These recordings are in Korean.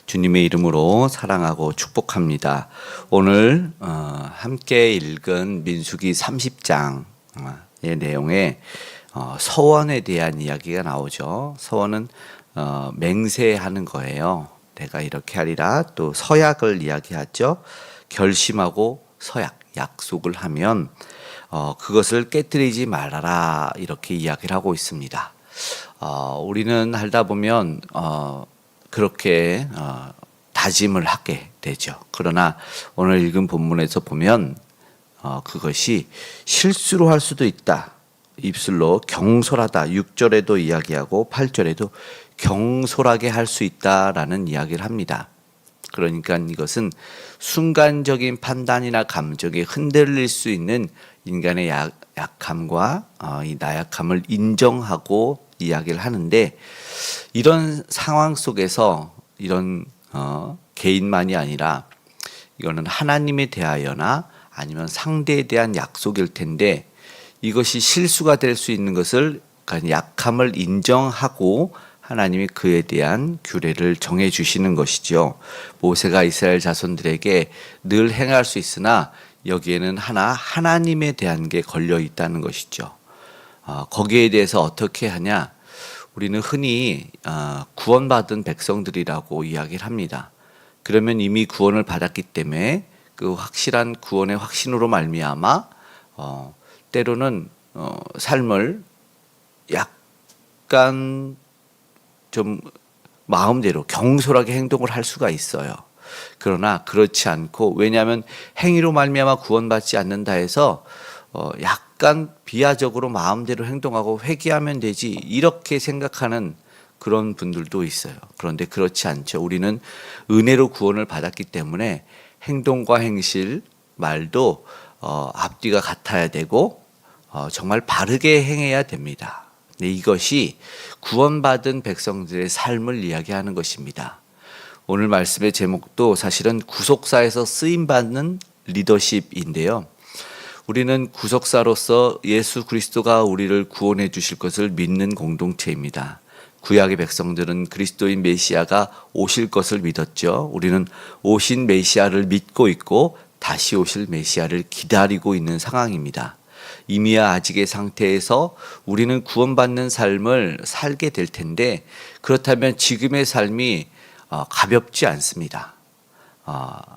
주님의 이름으로 사랑하고 축복합니다. 오늘 함께 읽은 민수기 30장의 내용에 서원에 대한 이야기가 나오죠. 서원은 맹세하는 거예요. 내가 이렇게 하리라. 또 서약을 이야기하죠. 결심하고 서약, 약속을 하면 그것을 깨뜨리지 말아라, 이렇게 이야기를 하고 있습니다. 우리는 살다 보면 그렇게 다짐을 하게 되죠. 그러나 오늘 읽은 본문에서 보면 그것이 실수로 할 수도 있다. 입술로 경솔하다. 6절에도 이야기하고 8절에도 경솔하게 할 수 있다라는 이야기를 합니다. 그러니까 이것은 순간적인 판단이나 감정에 흔들릴 수 있는 인간의 약함과 이 나약함을 인정하고 이야기를 하는데, 이런 상황 속에서 이런 개인만이 아니라 이거는 하나님에 대하여나 아니면 상대에 대한 약속일 텐데, 이것이 실수가 될 수 있는 것을, 그러니까 약함을 인정하고 하나님이 그에 대한 규례를 정해 주시는 것이죠. 모세가 이스라엘 자손들에게 늘 행할 수 있으나 여기에는 하나님에 대한 게 걸려 있다는 것이죠. 거기에 대해서 어떻게 하냐? 우리는 흔히 구원받은 백성들이라고 이야기를 합니다. 그러면 이미 구원을 받았기 때문에 그 확실한 구원의 확신으로 말미암아 때로는 삶을 약간 좀 마음대로 경솔하게 행동을 할 수가 있어요. 그러나 그렇지 않고, 왜냐하면 행위로 말미암아 구원받지 않는다 해서 약간 비하적으로 마음대로 행동하고 회개하면 되지, 이렇게 생각하는 그런 분들도 있어요. 그런데 그렇지 않죠. 우리는 은혜로 구원을 받았기 때문에 행동과 행실, 말도 앞뒤가 같아야 되고 정말 바르게 행해야 됩니다. 네, 이것이 구원받은 백성들의 삶을 이야기하는 것입니다. 오늘 말씀의 제목도 사실은 구속사에서 쓰임받는 리더십인데요. 우리는 구속사로서 예수 그리스도가 우리를 구원해 주실 것을 믿는 공동체입니다. 구약의 백성들은 그리스도인 메시아가 오실 것을 믿었죠. 우리는 오신 메시아를 믿고 있고 다시 오실 메시아를 기다리고 있는 상황입니다. 이미야 아직의 상태에서 우리는 구원받는 삶을 살게 될 텐데, 그렇다면 지금의 삶이 가볍지 않습니다.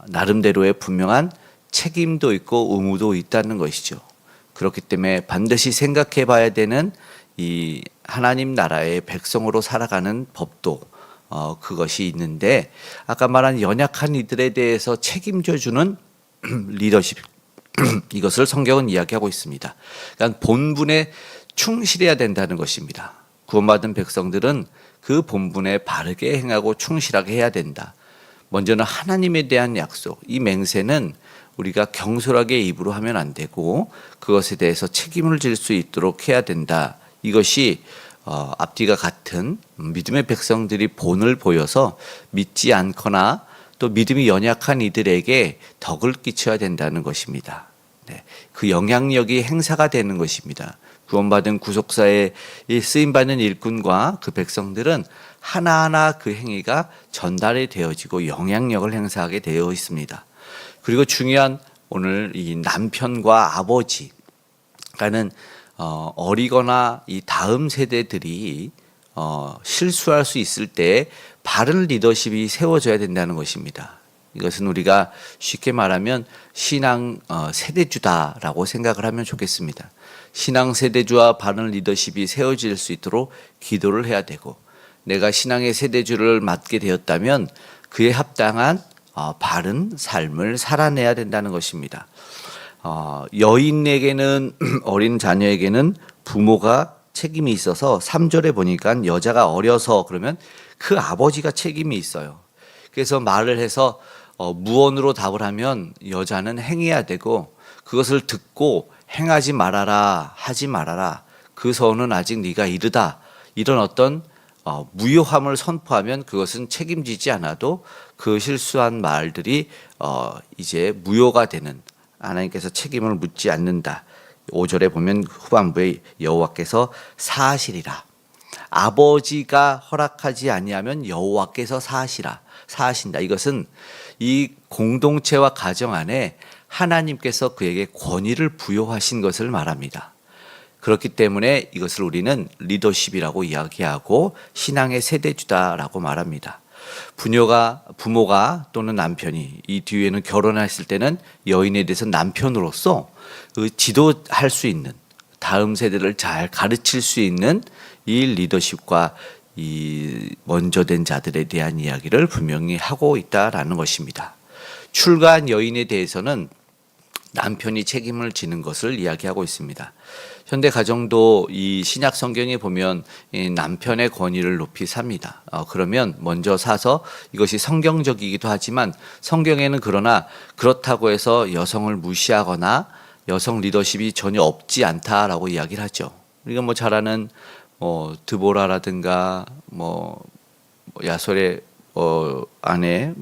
나름대로의 분명한 책임도 있고 의무도 있다는 것이죠. 그렇기 때문에 반드시 생각해 봐야 되는 이 하나님 나라의 백성으로 살아가는 법도 그것이 있는데, 아까 말한 연약한 이들에 대해서 책임져 주는 리더십, 이것을 성경은 이야기하고 있습니다. 그러니까 본분에 충실해야 된다는 것입니다. 구원받은 백성들은 그 본분에 바르게 행하고 충실하게 해야 된다. 먼저는 하나님에 대한 약속, 이 맹세는 우리가 경솔하게 입으로 하면 안 되고 그것에 대해서 책임을 질 수 있도록 해야 된다. 이것이 앞뒤가 같은 믿음의 백성들이 본을 보여서 믿지 않거나 또 믿음이 연약한 이들에게 덕을 끼쳐야 된다는 것입니다. 네, 그 영향력이 행사가 되는 것입니다. 구원받은 구속사에 쓰임받는 일꾼과 그 백성들은 하나하나 그 행위가 전달이 되어지고 영향력을 행사하게 되어 있습니다. 그리고 중요한 오늘 이 남편과 아버지가는 어리거나 이 다음 세대들이 실수할 수 있을 때 바른 리더십이 세워져야 된다는 것입니다. 이것은 우리가 쉽게 말하면 신앙 세대주다라고 생각을 하면 좋겠습니다. 신앙 세대주와 바른 리더십이 세워질 수 있도록 기도를 해야 되고, 내가 신앙의 세대주를 맡게 되었다면 그에 합당한 바른 삶을 살아내야 된다는 것입니다. 여인에게는 어린 자녀에게는 부모가 책임이 있어서 3절에 보니까 여자가 어려서 그러면 그 아버지가 책임이 있어요. 그래서 말을 해서 무언으로 답을 하면 여자는 행해야 되고, 그것을 듣고 행하지 말아라, 하지 말아라, 그 서원은 아직 네가 이르다, 이런 어떤 무효함을 선포하면 그것은 책임지지 않아도 그 실수한 말들이 이제 무효가 되는, 하나님께서 책임을 묻지 않는다. 5절에 보면 후반부에 여호와께서 사하시리라. 아버지가 허락하지 아니하면 여호와께서 사하신다. 이것은 이 공동체와 가정 안에 하나님께서 그에게 권위를 부여하신 것을 말합니다. 그렇기 때문에 이것을 우리는 리더십이라고 이야기하고 신앙의 세대주다라고 말합니다. 부모가 또는 남편이, 이 뒤에는 결혼했을 때는 여인에 대해서 남편으로서 지도할 수 있는, 다음 세대를 잘 가르칠 수 있는 이 리더십과 이 먼저 된 자들에 대한 이야기를 분명히 하고 있다라는 것입니다. 출가한 여인에 대해서는 남편이 책임을 지는 것을 이야기하고 있습니다. 현대 가정도 이 신약 성경에 보면 이 남편의 권위를 높이 삽니다. 그러면 먼저 사서, 이것이 성경적이기도 하지만 성경에는 그러나 그렇다고 해서 여성을 무시하거나 여성 리더십이 전혀 없지 않다라고 이야기를 하죠. 우리가 뭐 잘 아는 드보라라든가 야솔의 아내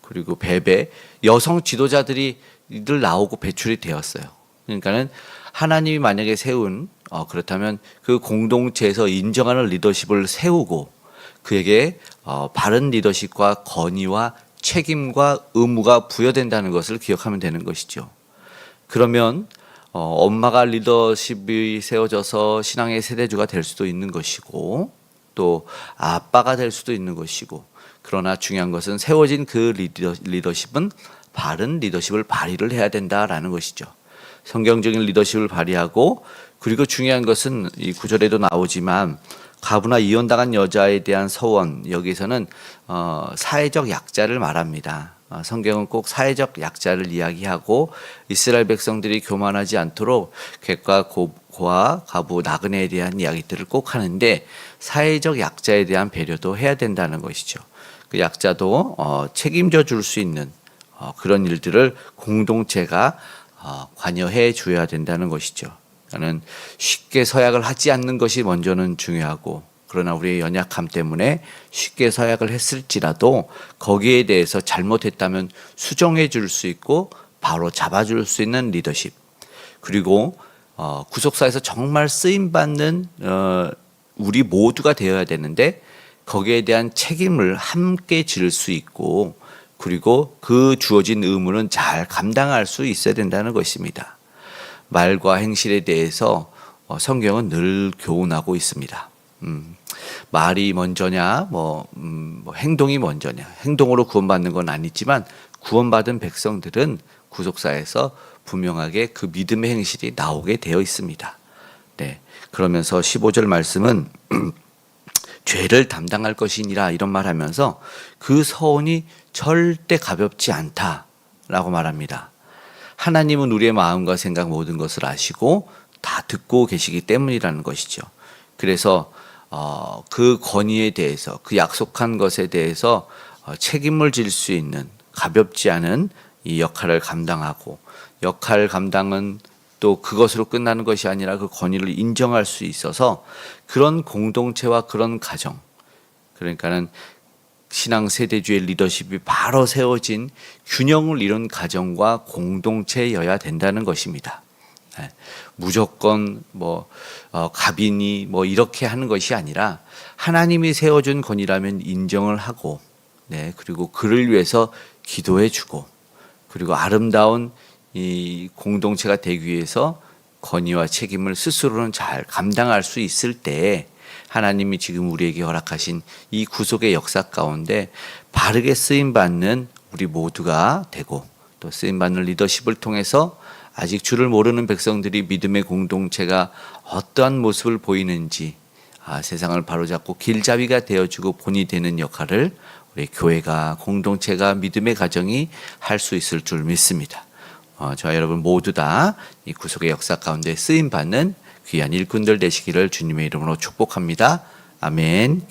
그리고 베베, 여성 지도자들이 늘 나오고 배출이 되었어요. 그러니까는 하나님이 만약에 세운 그렇다면 그 공동체에서 인정하는 리더십을 세우고 그에게 바른 리더십과 권위와 책임과 의무가 부여된다는 것을 기억하면 되는 것이죠. 그러면 엄마가 리더십이 세워져서 신앙의 세대주가 될 수도 있는 것이고, 또 아빠가 될 수도 있는 것이고, 그러나 중요한 것은 세워진 그 리더십은 바른 리더십을 발휘를 해야 된다라는 것이죠. 성경적인 리더십을 발휘하고, 그리고 중요한 것은 이 구절에도 나오지만 가부나 이혼당한 여자에 대한 서원, 여기서는 사회적 약자를 말합니다. 성경은 꼭 사회적 약자를 이야기하고 이스라엘 백성들이 교만하지 않도록 객과 고아, 가부, 나그네에 대한 이야기들을 꼭 하는데, 사회적 약자에 대한 배려도 해야 된다는 것이죠. 그 약자도 책임져 줄 수 있는 그런 일들을 공동체가 관여해 줘야 된다는 것이죠. 나는 쉽게 서약을 하지 않는 것이 먼저는 중요하고, 그러나 우리의 연약함 때문에 쉽게 서약을 했을지라도 거기에 대해서 잘못했다면 수정해 줄 수 있고 바로 잡아줄 수 있는 리더십, 그리고 구속사에서 정말 쓰임받는 우리 모두가 되어야 되는데 거기에 대한 책임을 함께 질 수 있고, 그리고 그 주어진 의무는 잘 감당할 수 있어야 된다는 것입니다. 말과 행실에 대해서 성경은 늘 교훈하고 있습니다. 말이 먼저냐, 행동이 먼저냐. 행동으로 구원받는 건 아니지만 구원받은 백성들은 구속사에서 분명하게 그 믿음의 행실이 나오게 되어 있습니다. 네. 그러면서 15절 말씀은 죄를 담당할 것이니라 이런 말하면서 그 서원이 절대 가볍지 않다라고 말합니다. 하나님은 우리의 마음과 생각 모든 것을 아시고 다 듣고 계시기 때문이라는 것이죠. 그래서 그 권위에 대해서, 그 약속한 것에 대해서 책임을 질 수 있는 가볍지 않은 이 역할을 감당하고, 역할 감당은 또 그것으로 끝나는 것이 아니라 그 권위를 인정할 수 있어서 그런 공동체와 그런 가정, 그러니까는 신앙 세대주의 리더십이 바로 세워진 균형을 이룬 가정과 공동체여야 된다는 것입니다. 무조건 갑인이 이렇게 하는 것이 아니라 하나님이 세워준 권위라면 인정을 하고, 그리고 그를 위해서 기도해 주고, 그리고 아름다운 이 공동체가 되기 위해서 권위와 책임을 스스로는 잘 감당할 수 있을 때 하나님이 지금 우리에게 허락하신 이 구속의 역사 가운데 바르게 쓰임받는 우리 모두가 되고, 또 쓰임받는 리더십을 통해서 아직 주를 모르는 백성들이 믿음의 공동체가 어떠한 모습을 보이는지 세상을 바로잡고 길잡이가 되어주고 본이 되는 역할을 우리 교회가, 공동체가, 믿음의 가정이 할 수 있을 줄 믿습니다. 저와 여러분 모두 다 이 구속의 역사 가운데 쓰임받는 귀한 일꾼들 되시기를 주님의 이름으로 축복합니다. 아멘.